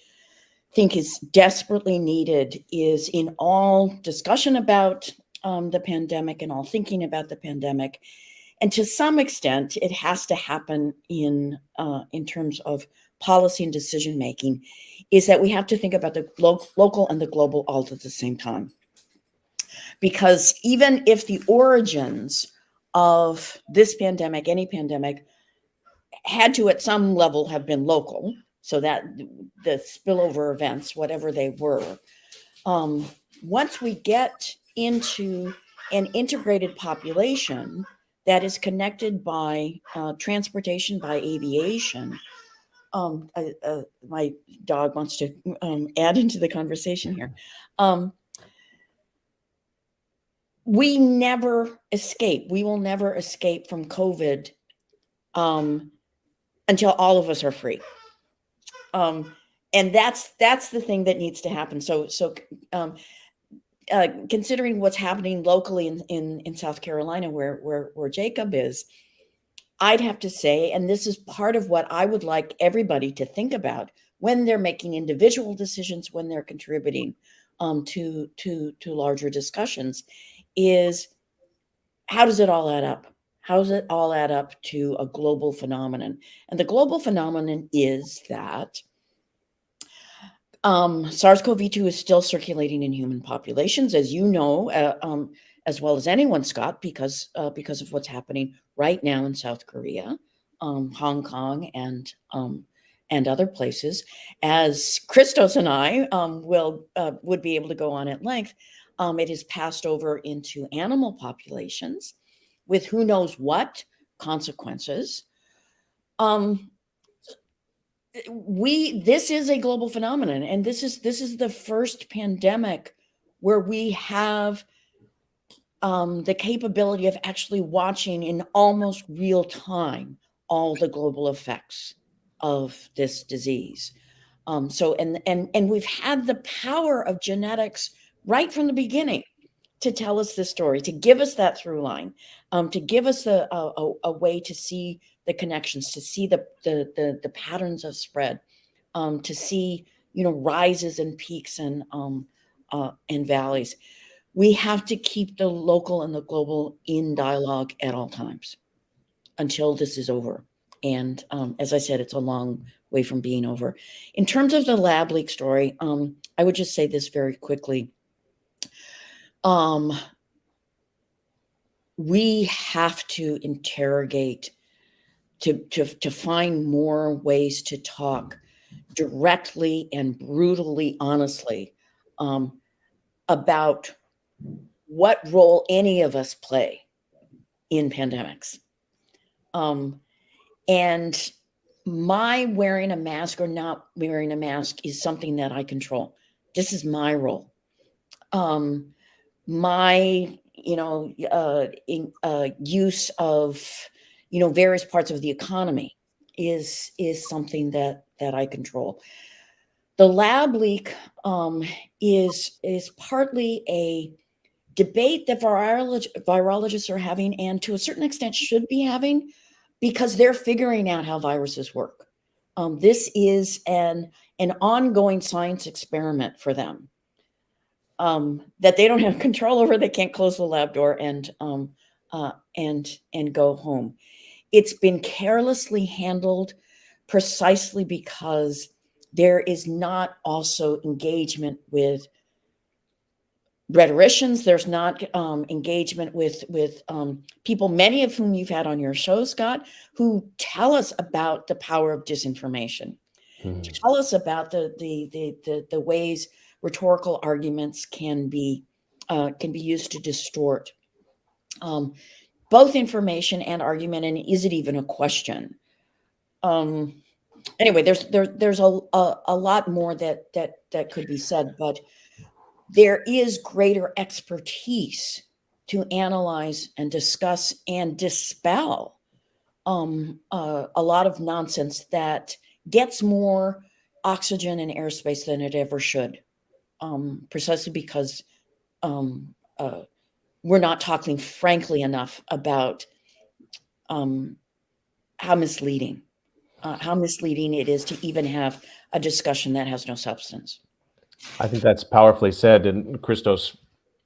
Speaker 2: think is desperately needed is in all discussion about the pandemic and all thinking about the pandemic, and to some extent, it has to happen in terms of policy and decision making, is that we have to think about the local and the global all at the same time. Because even if the origins of this pandemic, any pandemic, had to at some level have been local, so that the spillover events, whatever they were, once we get into an integrated population that is connected by transportation, by aviation, my dog wants to add into the conversation here. We never escape. We will never escape from COVID until all of us are free. And that's the thing that needs to happen. So considering what's happening locally in South Carolina, where Jacob is, I'd have to say, and this is part of what I would like everybody to think about when they're making individual decisions, when they're contributing to larger discussions, is how does it all add up? How does it all add up to a global phenomenon? And the global phenomenon is that SARS-CoV-2 is still circulating in human populations, as you know, as well as anyone, Scott, because of what's happening right now in South Korea, Hong Kong, and other places. As Christos and I would be able to go on at length, it has passed over into animal populations with who knows what consequences. This is a global phenomenon, and this is the first pandemic where we have the capability of actually watching in almost real time all the global effects of this disease. So we've had the power of genetics right from the beginning to tell us this story, to give us that through line, to give us a way to see the connections, to see the patterns of spread, to see rises and peaks and valleys. We have to keep the local and the global in dialogue at all times until this is over. And as I said, it's a long way from being over. In terms of the lab leak story, I would just say this very quickly. We have to interrogate to find more ways to talk directly and brutally honestly about what role any of us play in pandemics. And my wearing a mask or not wearing a mask is something that I control. This is my role. My use of various parts of the economy is something that I control. The lab leak is partly a debate that virologists are having, and to a certain extent should be having, because they're figuring out how viruses work. This is an ongoing science experiment for them that they don't have control over. They can't close the lab door and go home. It's been carelessly handled precisely because there is not also engagement with rhetoricians. There's not engagement with people, many of whom you've had on your show, Scott, who tell us about the power of disinformation. Tell us about the ways rhetorical arguments can be used to distort both information and argument. And is it even a question? Anyway, there's a lot more that could be said, but there is greater expertise to analyze and discuss and dispel a lot of nonsense that gets more oxygen and airspace than it ever should, precisely because we're not talking frankly enough about how misleading it is to even have a discussion that has no substance.
Speaker 1: I think that's powerfully said. And Christos,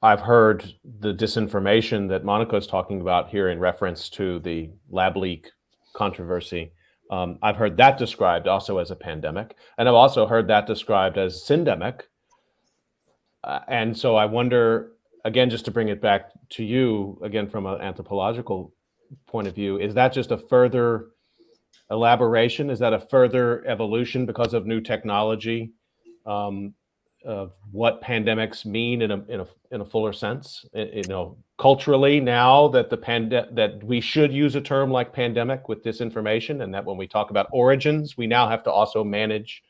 Speaker 1: I've heard the disinformation that Monica is talking about here in reference to the lab leak controversy. I've heard that described also as a pandemic, and I've also heard that described as syndemic. And so I wonder, again, just to bring it back to you, again, from an anthropological point of view, is that just a further elaboration? Is that a further evolution because of new technology of what pandemics mean in a fuller sense? Culturally, now that that we should use a term like pandemic with disinformation, and that when we talk about origins, we now have to also manage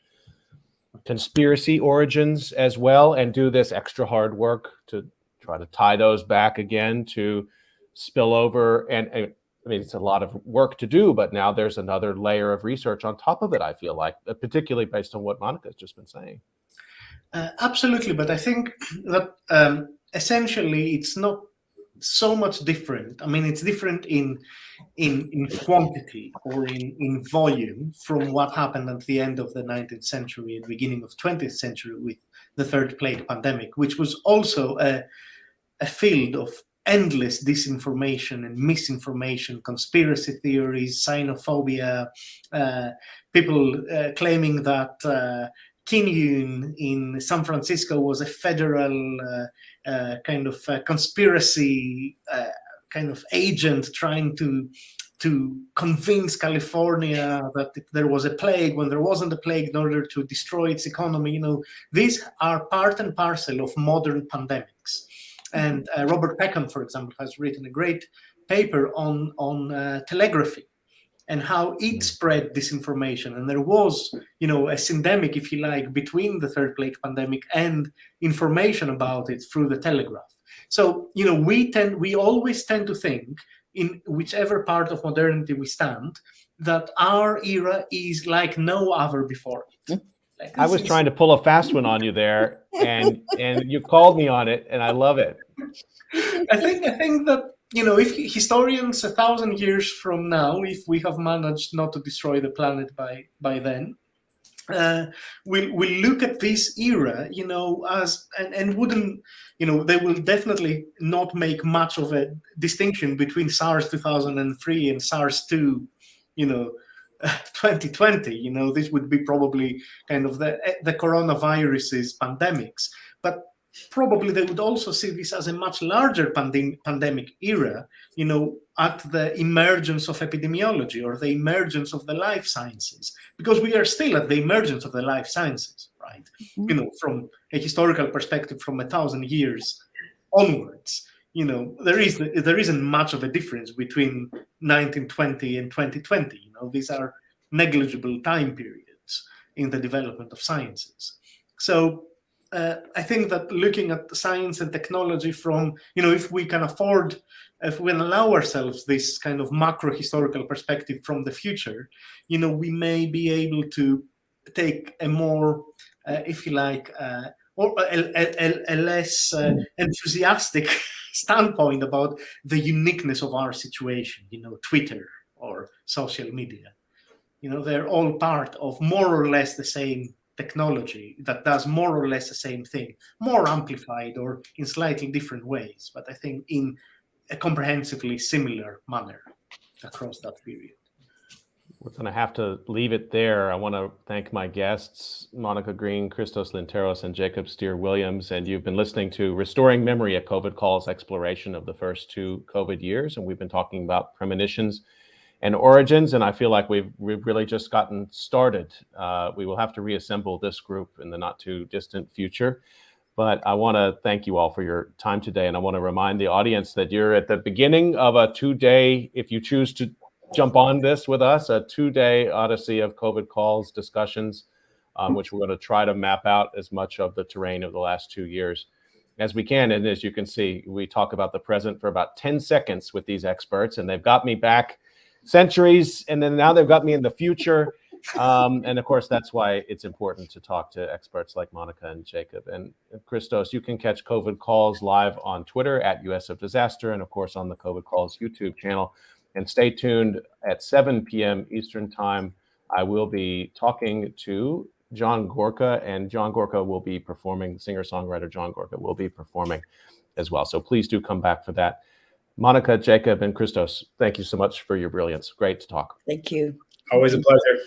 Speaker 1: conspiracy origins as well, and do this extra hard work to try to tie those back again to spillover. And I mean, it's a lot of work to do, but now there's another layer of research on top of it, I feel like, particularly based on what Monica's just been saying.
Speaker 4: Absolutely, but I think that essentially it's not so much different. I mean, it's different in quantity or in volume from what happened at the end of the 19th century and beginning of 20th century with the third plague pandemic, which was also a field of endless disinformation and misinformation, conspiracy theories, xenophobia, people claiming that Kim Yoon in San Francisco was a federal kind of conspiracy kind of agent trying to convince California that there was a plague when there wasn't a plague in order to destroy its economy. These are part and parcel of modern pandemics. And Robert Peckham, for example, has written a great paper on telegraphy and how it spread disinformation. And there was, a syndemic, if you like, between the third plague pandemic and information about it through the telegraph. So, we always tend to think, in whichever part of modernity we stand, that our era is like no other before it.
Speaker 1: I was trying to pull a fast one on you there, and you called me on it, and I love it.
Speaker 4: I think that, if historians 1,000 years from now, if we have managed not to destroy the planet by then, we'll look at this era, as and wouldn't, they will definitely not make much of a distinction between SARS 2003 and SARS 2, 2020. This would be probably kind of the coronavirus's pandemics, but probably they would also see this as a much larger pandemic era, at the emergence of epidemiology or the emergence of the life sciences, because we are still at the emergence of the life sciences, right? Mm-hmm. From a historical perspective, from 1,000 years onwards, there isn't much of a difference between 1920 and 2020. These are negligible time periods in the development of sciences. So I think that looking at science and technology from, if we can allow ourselves this kind of macro historical perspective from the future, we may be able to take a more, if you like, or a less enthusiastic standpoint about the uniqueness of our situation, Twitter or social media. They're all part of more or less the same technology that does more or less the same thing, more amplified or in slightly different ways, but I think in a comprehensively similar manner across that period.
Speaker 1: We're going to have to leave it there. I want to thank my guests, Monica Green, Christos Linteros, and Jacob Steer-Williams. And you've been listening to Restoring Memory, a COVID Calls exploration of the first 2 COVID years. And we've been talking about premonitions and origins. And I feel like we've really just gotten started. We will have to reassemble this group in the not too distant future. But I want to thank you all for your time today. And I want to remind the audience that you're at the beginning of a 2-day, if you choose to jump on this with us, a 2-day odyssey of COVID calls discussions, which we're going to try to map out as much of the terrain of the last 2 years as we can. And as you can see, we talk about the present for about 10 seconds with these experts, and they've got me back centuries, and then now they've got me in the future. And of course, that's why it's important to talk to experts like Monica and Jacob. And Christos, you can catch COVID Calls live on Twitter at US of Disaster, and of course on the COVID Calls YouTube channel. And stay tuned at 7 p.m. Eastern Time. I will be talking to John Gorka, and John Gorka will be performing, singer-songwriter John Gorka will be performing as well. So please do come back for that. Monica, Jacob, and Christos, thank you so much for your brilliance. Great to talk.
Speaker 2: Thank you.
Speaker 3: Always a pleasure.